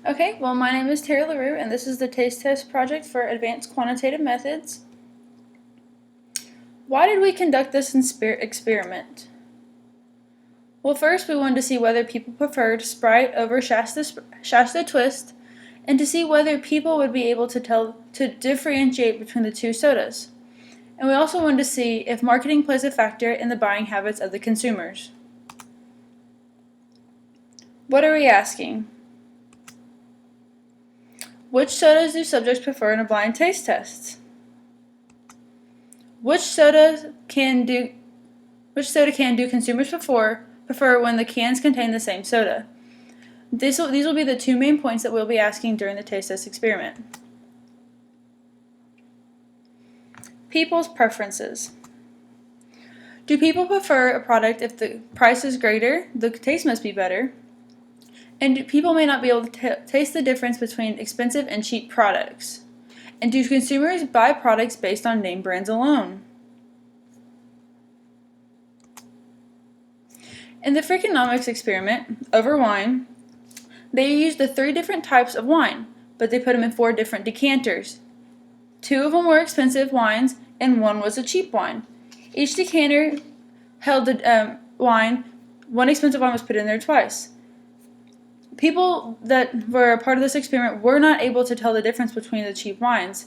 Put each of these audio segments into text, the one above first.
Okay, well, my name is Terry LaRue, and this is the Taste Test Project for Advanced Quantitative Methods. Why did we conduct this experiment? Well, first we wanted to see whether people preferred Sprite over Shasta Twist, and to see whether people would be able to differentiate between the two sodas. And we also wanted to see if marketing plays a factor in the buying habits of the consumers. What are we asking? Which sodas do subjects prefer in a blind taste test? Which soda can do consumers prefer when the cans contain the same soda? These will be the two main points that we'll be asking during the taste test experiment. People's preferences. Do people prefer a product if the price is greater, the taste must be better? And people may not be able to taste the difference between expensive and cheap products. And do consumers buy products based on name brands alone? In the Freakonomics experiment, over wine, they used the 3 different types of wine, but they put them in 4 different decanters. 2 of them were expensive wines, and 1 was a cheap wine. Each decanter held the wine. 1 expensive wine was put in there twice. People that were a part of this experiment were not able to tell the difference between the cheap wines.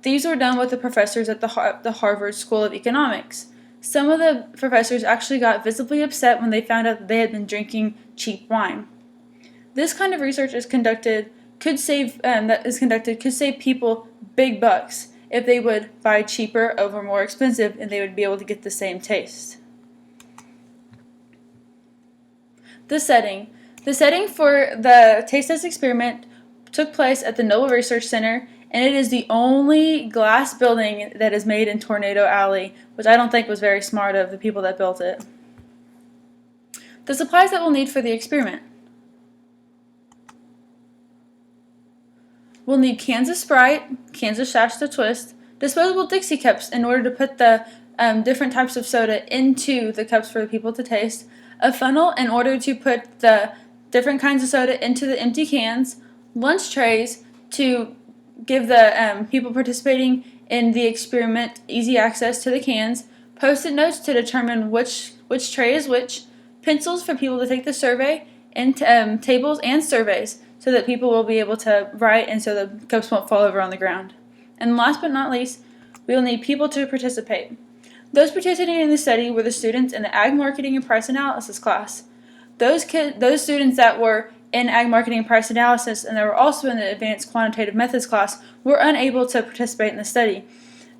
These were done with the professors at the Harvard School of Economics. Some of the professors actually got visibly upset when they found out that they had been drinking cheap wine. This kind of research could save people big bucks if they would buy cheaper over more expensive, and they would be able to get the same taste. The setting. The setting for the taste test experiment took place at the Noble Research Center, and it is the only glass building that is made in Tornado Alley, which I don't think was very smart of the people that built it. The supplies that we'll need for the experiment. We'll need cans of Sprite, cans of Shasta Twist, disposable Dixie cups in order to put the different types of soda into the cups for the people to taste, a funnel in order to put the different kinds of soda into the empty cans, lunch trays to give the people participating in the experiment easy access to the cans, post-it notes to determine which tray is which, pencils for people to take the survey, and tables and surveys so that people will be able to write and so the cups won't fall over on the ground. And last but not least, we will need people to participate. Those participating in the study were the students in the Ag Marketing and Price Analysis class. Those students that were in Ag Marketing and Price Analysis and that were also in the Advanced Quantitative Methods class were unable to participate in the study.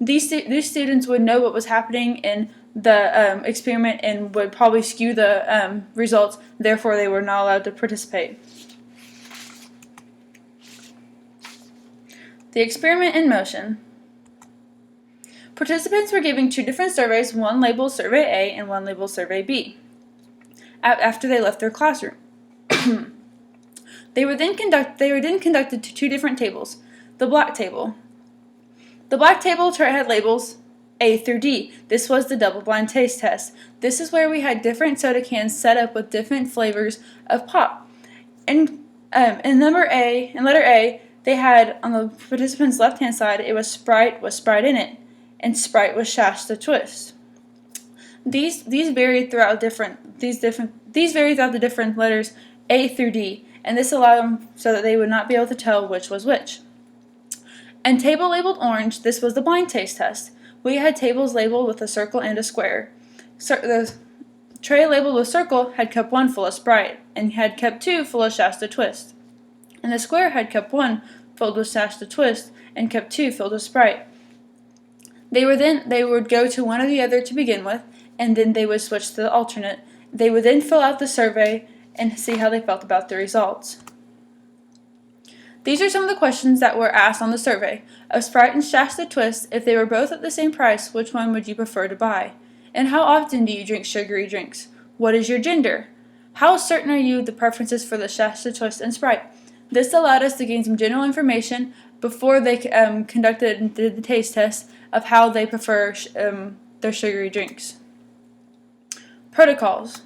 These students would know what was happening in the experiment and would probably skew the results, therefore they were not allowed to participate. The experiment in motion. Participants were given 2 different surveys, one labeled Survey A and one labeled Survey B, after they left their classroom. They were then conducted to 2 different tables. The black table. The black table had labels A through D. This was the double-blind taste test. This is where we had different soda cans set up with different flavors of pop. And in letter A, they had on the participants' left-hand side, it was Sprite with Sprite in it, and Sprite with Shasta Twist. These varied throughout the different letters A through D, and this allowed them so that they would not be able to tell which was which. And table labeled orange, this was the blind taste test. We had tables labeled with a circle and a square. The tray labeled with circle had cup 1 full of Sprite, and had cup 2 full of Shasta Twist. And the square had cup 1 filled with Shasta Twist, and cup 2 filled with Sprite. They would go to one or the other to begin with, and then they would switch to the alternate. They would then fill out the survey and see how they felt about the results. These are some of the questions that were asked on the survey. Of Sprite and Shasta Twist, if they were both at the same price, which one would you prefer to buy? And how often do you drink sugary drinks? What is your gender? How certain are you the preferences for the Shasta Twist and Sprite? This allowed us to gain some general information before they conducted and did the taste test of how they prefer their sugary drinks. Protocols.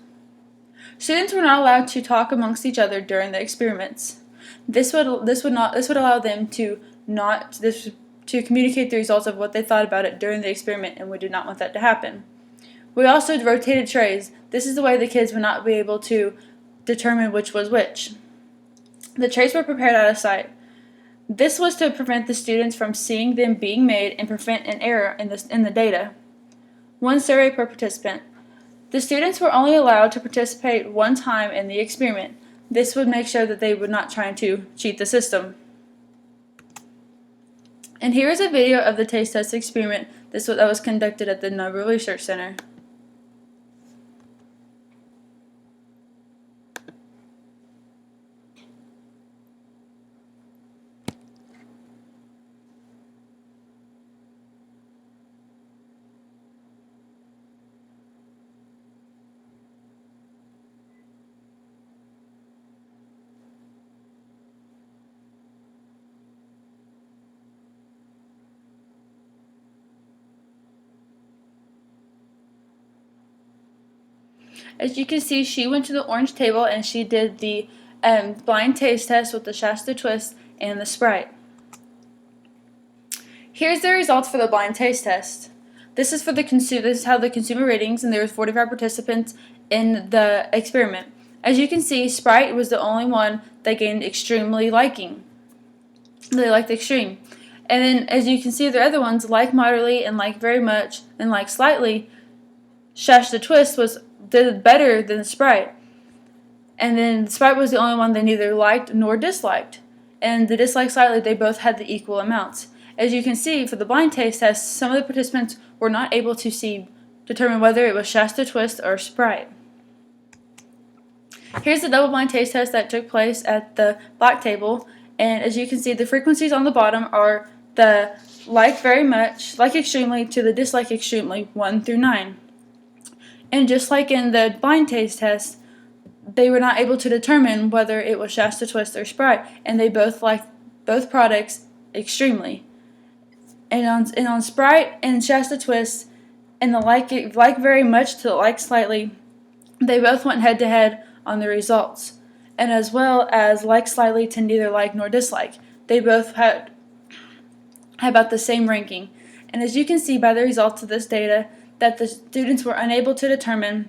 Students were not allowed to talk amongst each other during the experiments. This would allow them to to communicate the results of what they thought about it during the experiment, and we did not want that to happen. We also rotated trays. This is the way the kids would not be able to determine which was which. The trays were prepared out of sight. This was to prevent the students from seeing them being made and prevent an error in the data. One survey per participant. The students were only allowed to participate one time in the experiment. This would make sure that they were not trying to cheat the system. And here is a video of the taste test experiment that was conducted at the Noble Research Center. As you can see, she went to the orange table and she did the blind taste test with the Shasta Twist and the Sprite. Here's the results for the blind taste test. This is how the consumer ratings, and there were 45 participants in the experiment. As you can see, Sprite was the only one that gained extremely liking. They liked extreme. And then, as you can see, the other ones, like moderately and like very much and like slightly, Shasta Twist did better than Sprite. And then Sprite was the only one they neither liked nor disliked. And the dislike slightly, they both had the equal amounts. As you can see, for the blind taste test, some of the participants were not able to determine whether it was Shasta Twist or Sprite. Here's the double blind taste test that took place at the black table. And as you can see, the frequencies on the bottom are the like very much, like extremely, to the dislike extremely, 1 through 9. And just like in the blind taste test, they were not able to determine whether it was Shasta Twist or Sprite, and they both liked both products extremely. And on Sprite and Shasta Twist, and the like very much to the like slightly, they both went head to head on the results. And as well as like slightly to neither like nor dislike, they both had about the same ranking. And as you can see by the results of this data, that the students were unable to determine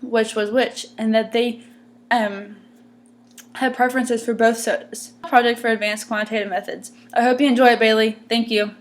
which was which, and that they had preferences for both sodas. Project for Advanced Quantitative Methods. I hope you enjoy it, Bailey. Thank you.